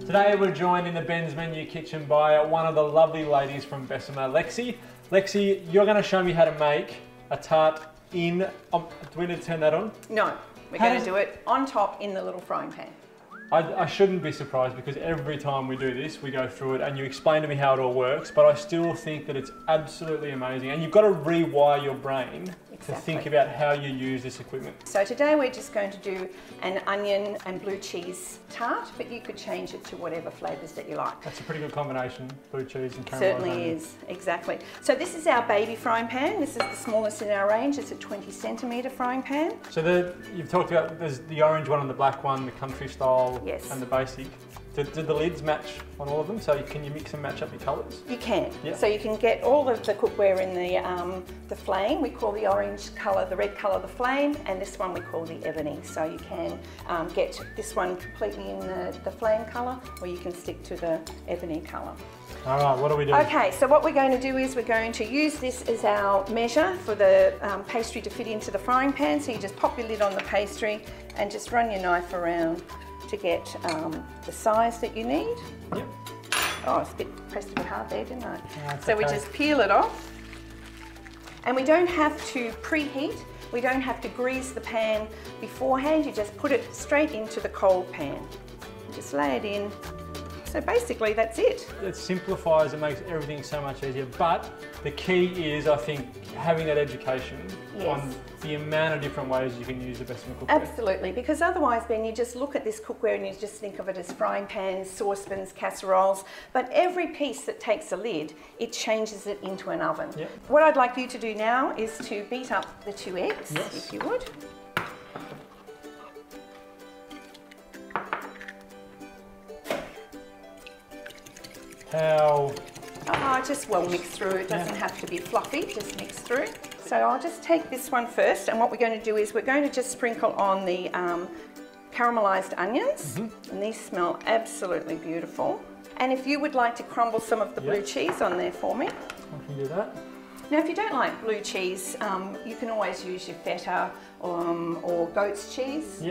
Today we're joined in the Ben's Menu kitchen by one of the lovely ladies from Bessemer, Lexi. Lexi, you're going to show me how to make a tart in... do we need to turn that on? No, we're going to do it on top in the little frying pan. I shouldn't be surprised because every time we do this, we go through it and you explain to me how it all works, but I still think that it's absolutely amazing. And you've got to rewire your brain to think about how you use this equipment. So today we're just going to do an onion and blue cheese tart, but you could change it to whatever flavours that you like. That's a pretty good combination, blue cheese and caramelised Certainly onion. is, exactly. So this is our baby frying pan. This is the smallest in our range. It's a 20cm frying pan. So you've talked about, there's the orange one and the black one, the country style and the basic. Did the lids match on all of them? So can you mix and match up your colours? You can. Yep. So you can get all of the cookware in the flame. We call the orange colour, the red colour, the flame, and this one we call the ebony. So you can get this one completely in the flame colour, or you can stick to the ebony colour. All right, what do we do? Okay, so what we're going to do is we're going to use this as our measure for the pastry to fit into the frying pan. So you just pop your lid on the pastry and just run your knife around to get the size that you need. Yep. Oh, it's pressed a bit hard there, didn't I? No, so we just peel it off. And we don't have to preheat. We don't have to grease the pan beforehand. You just put it straight into the cold pan. Just lay it in. So basically that's it. It simplifies and makes everything so much easier, but the key is, I think, having that education on the amount of different ways you can use the Bessemer cookware. Absolutely, because otherwise, Ben, you just look at this cookware and you just think of it as frying pans, saucepans, casseroles, but every piece that takes a lid, it changes it into an oven. Yep. What I'd like you to do now is to beat up the 2 eggs, if you would. How? Just well mix through. It doesn't have to be fluffy, just mix through. So I'll just take this one first, and what we're going to do is we're going to just sprinkle on the caramelised onions, and these smell absolutely beautiful. And if you would like to crumble some of the blue cheese on there for me. I can do that. Now if you don't like blue cheese, you can always use your feta or goat's cheese.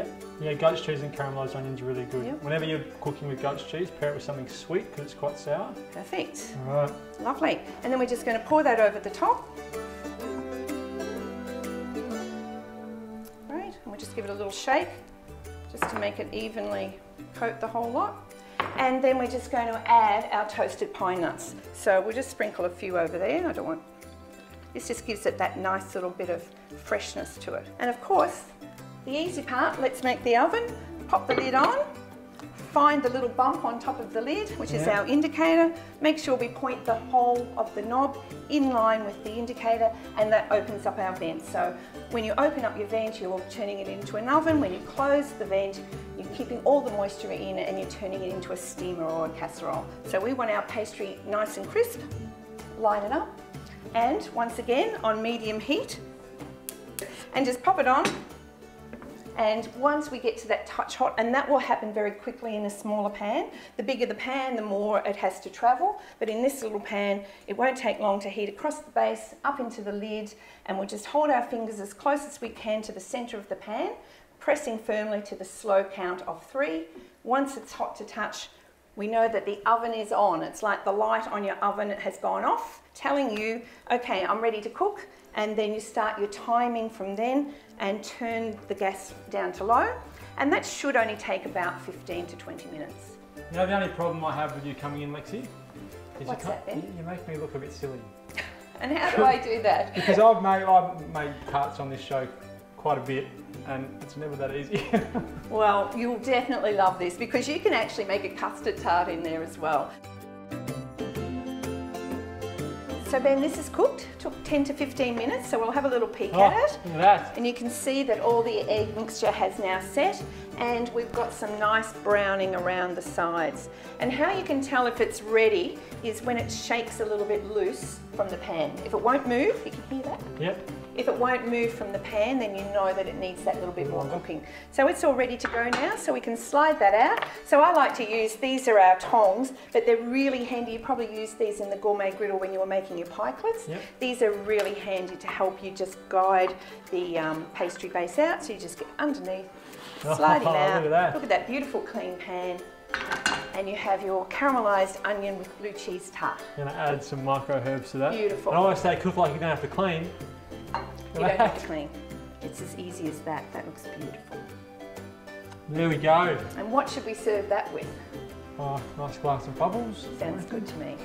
Yeah, goat's cheese and caramelised onions are really good. Yep. Whenever you're cooking with goat's cheese, pair it with something sweet because it's quite sour. Perfect. All right. Lovely. And then we're just going to pour that over the top. Great. And we'll just give it a little shake just to make it evenly coat the whole lot. And then we're just going to add our toasted pine nuts. So we'll just sprinkle a few over there. I don't want... This just gives it that nice little bit of freshness to it. And of course, the easy part, let's make the oven, pop the lid on, find the little bump on top of the lid, which is our indicator. Make sure we point the whole of the knob in line with the indicator, and that opens up our vent. So when you open up your vent, you're turning it into an oven. When you close the vent, you're keeping all the moisture in and you're turning it into a steamer or a casserole. So we want our pastry nice and crisp. Line it up. And once again on medium heat, and just pop it on. And once we get to that touch hot, and that will happen very quickly in a smaller pan. The bigger the pan, the more it has to travel. But in this little pan, it won't take long to heat across the base, up into the lid, and we'll just hold our fingers as close as we can to the center of the pan, pressing firmly to the slow count of 3. Once it's hot to touch, we know that the oven is on. It's like the light on your oven has gone off, telling you, okay, I'm ready to cook. And then you start your timing from then and turn the gas down to low. And that should only take about 15 to 20 minutes. You know the only problem I have with you coming in, Lexi? Is What's that then? You make me look a bit silly. And how do I do that? Because I've made tarts on this show quite a bit, and it's never that easy. Well, you'll definitely love this because you can actually make a custard tart in there as well. So Ben, this is cooked, took 10 to 15 minutes, so we'll have a little peek at it. Look at that. And you can see that all the egg mixture has now set, and we've got some nice browning around the sides. And how you can tell if it's ready is when it shakes a little bit loose from the pan. If it won't move, you can hear that? Yep. If it won't move from the pan, then you know that it needs that little bit more cooking. So it's all ready to go now, so we can slide that out. So I like to use, these are our tongs, but they're really handy. You probably use these in the gourmet griddle when you were making your pikelets. Yep. These are really handy to help you just guide the pastry base out. So you just get underneath, slide it out. Look at that. Look at that beautiful clean pan. And you have your caramelised onion with blue cheese tart. I'm going to add some micro herbs to that. Beautiful. And I always say cook like you don't have to clean. You don't have to clean. It's as easy as that. That looks beautiful. There we go. And what should we serve that with? Oh, nice glass of bubbles. Sounds good to me.